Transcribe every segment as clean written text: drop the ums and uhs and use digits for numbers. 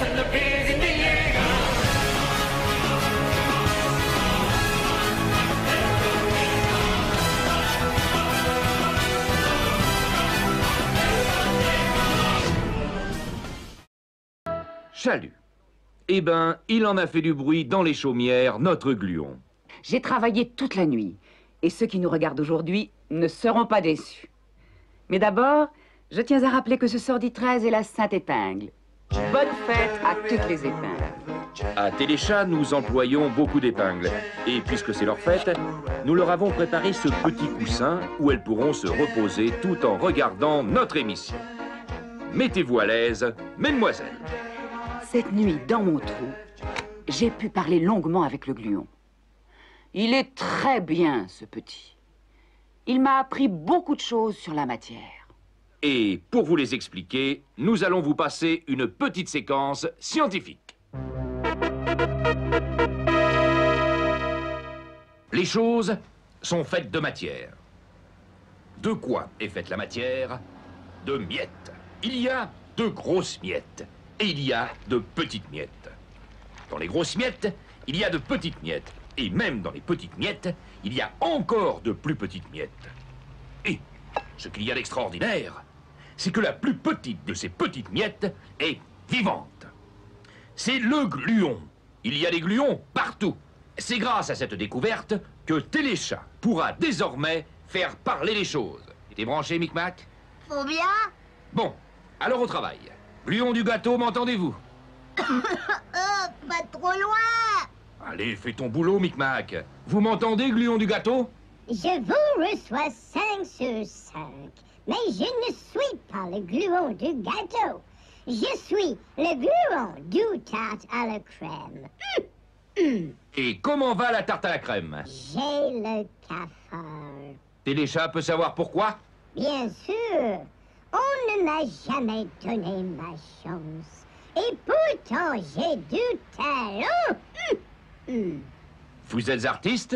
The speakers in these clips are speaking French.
and the beer's in the air. Chalut. Eh ben, il en a fait du bruit dans les chaumières, notre gluon. J'ai travaillé toute la nuit, et ceux qui nous regardent aujourd'hui ne seront pas déçus. Mais d'abord, je tiens à rappeler que ce sordi 13 est la Sainte Épingle. Bonne fête à toutes les épingles. À Téléchat, nous employons beaucoup d'épingles. Et puisque c'est leur fête, nous leur avons préparé ce petit coussin où elles pourront se reposer tout en regardant notre émission. Mettez-vous à l'aise, mesdemoiselles. Cette nuit, dans mon trou, j'ai pu parler longuement avec le gluon. Il est très bien, ce petit. Il m'a appris beaucoup de choses sur la matière. Et pour vous les expliquer, nous allons vous passer une petite séquence scientifique. Les choses sont faites de matière. De quoi est faite la matière? De miettes. Il y a de grosses miettes et il y a de petites miettes. Dans les grosses miettes, il y a de petites miettes. Et même dans les petites miettes, il y a encore de plus petites miettes. Et ce qu'il y a d'extraordinaire, c'est que la plus petite de ces petites miettes est vivante. C'est le gluon. Il y a des gluons partout. C'est grâce à cette découverte que Téléchat pourra désormais faire parler les choses. T'es branché, Micmac? Faut bien. Bon, alors au travail. Gluon du gâteau, m'entendez-vous? Pas trop loin. Allez, fais ton boulot, Micmac. Vous m'entendez, gluon du gâteau? Je vous reçois 5 sur 5. Mais je ne suis pas le gluon du gâteau. Je suis le gluon du tarte à la crème. Et comment va la tarte à la crème? J'ai le cafard. Téléchat peut savoir pourquoi? Bien sûr. On ne m'a jamais donné ma chance. Et pourtant, j'ai du talent. Vous êtes artiste?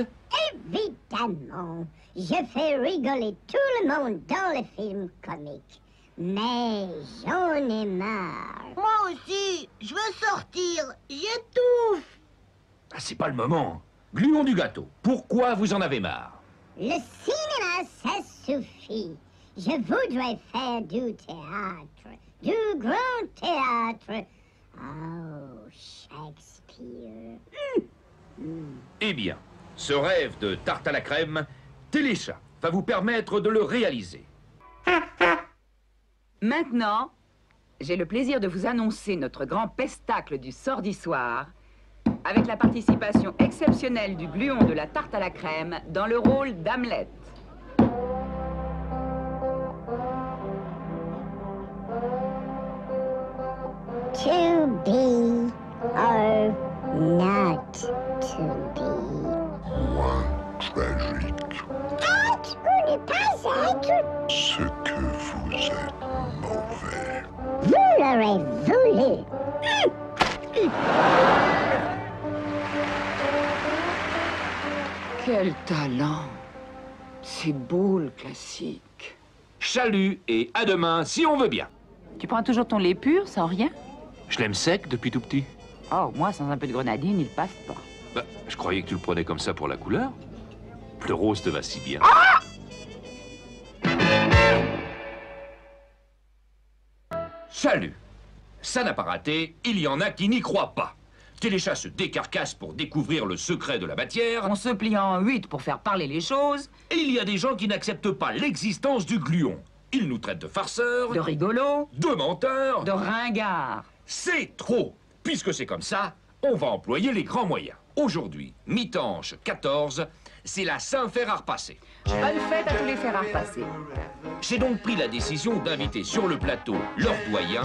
Évidemment. Je fais rigoler tout le monde dans les films comiques. Mais j'en ai marre. Moi aussi, je veux sortir. J'étouffe. Ah, c'est pas le moment. Gluon du gâteau, pourquoi vous en avez marre? Le cinéma, ça suffit. Je voudrais faire du théâtre. Du grand théâtre. Oh, Shakespeare. Eh bien, ce rêve de tarte à la crème, Téléchat va vous permettre de le réaliser. Maintenant, j'ai le plaisir de vous annoncer notre grand pestacle du sordi soir, avec la participation exceptionnelle du gluon de la tarte à la crème dans le rôle d'Hamlet. To be or not to be. Moins tragique. Être ou ne pas être. Ce que vous êtes mauvais. Vous l'aurez voulu. Quel talent! C'est beau le classique. Chalut et à demain si on veut bien. Tu prends toujours ton lait pur, sans rien? Je l'aime sec depuis tout petit. Oh, moi, sans un peu de grenadine, il passe pas. Bah, je croyais que tu le prenais comme ça pour la couleur. Le rose te va si bien. Chalut. Ça n'a pas raté, il y en a qui n'y croient pas. Téléchat se décarcasse pour découvrir le secret de la matière. On se plie en 8 pour faire parler les choses. Et il y a des gens qui n'acceptent pas l'existence du gluon. Ils nous traitent de farceurs, De rigolo, de menteurs. de ringard. C'est trop. Puisque c'est comme ça, on va employer les grands moyens. Aujourd'hui, mi-tanche 14, c'est la Saint-Fer à repasser. Bonne fête à tous les fers à repasser. J'ai donc pris la décision d'inviter sur le plateau leur doyen,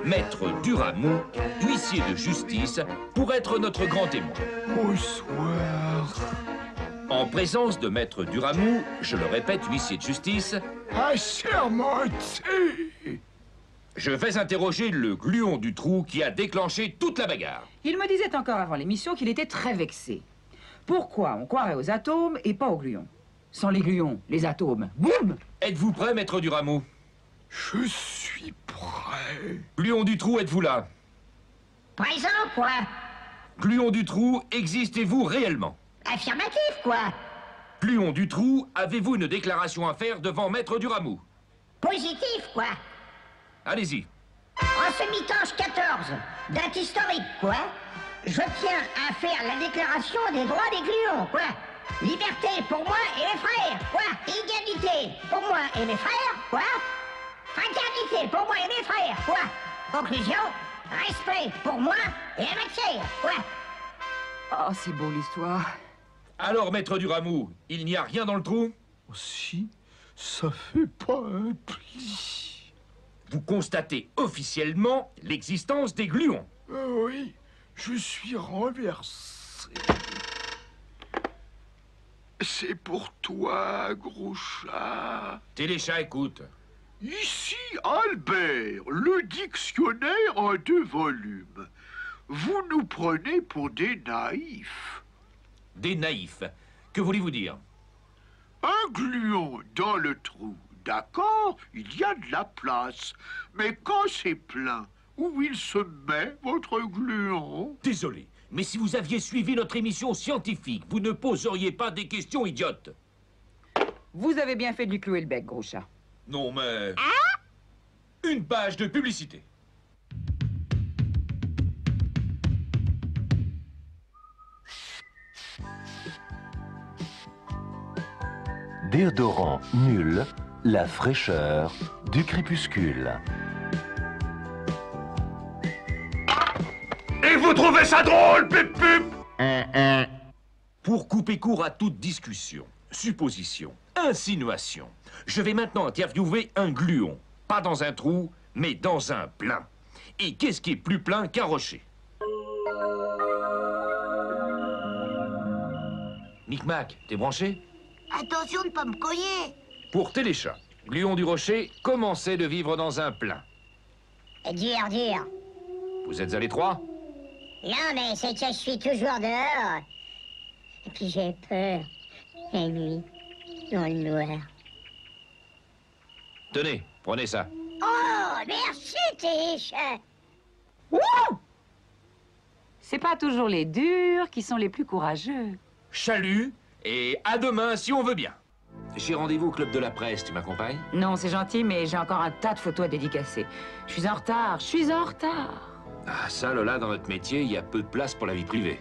Maître Duramou, huissier de justice, pour être notre grand témoin. Bonsoir. En présence de Maître Duramou, je le répète, huissier de justice, Assermenté. je vais interroger le gluon du trou qui a déclenché toute la bagarre. Il me disait encore avant l'émission qu'il était très vexé. Pourquoi on croirait aux atomes et pas aux gluons? Sans les gluons, les atomes, boum! Êtes-vous prêt, Maître Duramou? Je suis prêt. Gluon du trou, êtes-vous là? Présent, quoi. Gluon du Trou, existez-vous réellement? Affirmatif, quoi. Gluon du Trou, avez-vous une déclaration à faire devant Maître Duramou? Positif, quoi. Allez-y. En ce mi-temps 14, date historique, quoi. Je tiens à faire la déclaration des droits des gluons, quoi. Liberté pour moi et mes frères, quoi. Égalité pour moi et mes frères, quoi. Fraternité pour moi et mes frères, quoi. Conclusion, respect pour moi et la matière, quoi. Oh, c'est beau l'histoire. Alors, Maître Duramou, il n'y a rien dans le trou? Oh, si, ça fait pas un pli. Vous constatez officiellement l'existence des gluons. Oui, je suis renversé. C'est pour toi, gros chat. Téléchat, écoute. Ici Albert, le dictionnaire en 2 volumes. Vous nous prenez pour des naïfs. Des naïfs. Que voulez-vous dire? Un gluon dans le trou, d'accord, il y a de la place. Mais quand c'est plein, où il se met, votre gluon? Désolé, mais si vous aviez suivi notre émission scientifique, vous ne poseriez pas des questions idiotes. Vous avez bien fait de lui clouer le bec, gros chat. Non, mais... Une page de publicité. Déodorant nul, la fraîcheur du crépuscule. Et vous trouvez ça drôle, Pip Pip? Pour couper court à toute discussion, supposition, insinuation, je vais maintenant interviewer un gluon. Pas dans un trou, mais dans un plein. Et qu'est-ce qui est plus plein qu'un rocher? Micmac, t'es branché? Attention de ne pas me cogner. Pour Téléchat, gluon du rocher commençait de vivre dans un plein. Dur, dur. Vous êtes à l'étroit? Non, mais c'est que je suis toujours dehors. Et puis j'ai peur. La nuit, dans le noir. Tenez, prenez ça. Oh, merci, Téléchat. C'est pas toujours les durs qui sont les plus courageux. Chalut, et à demain si on veut bien. J'ai rendez-vous au Club de la Presse, tu m'accompagnes? Non, c'est gentil, mais j'ai encore un tas de photos à dédicacer. Je suis en retard, je suis en retard. Ah, ça, Lola, dans notre métier, il y a peu de place pour la vie privée.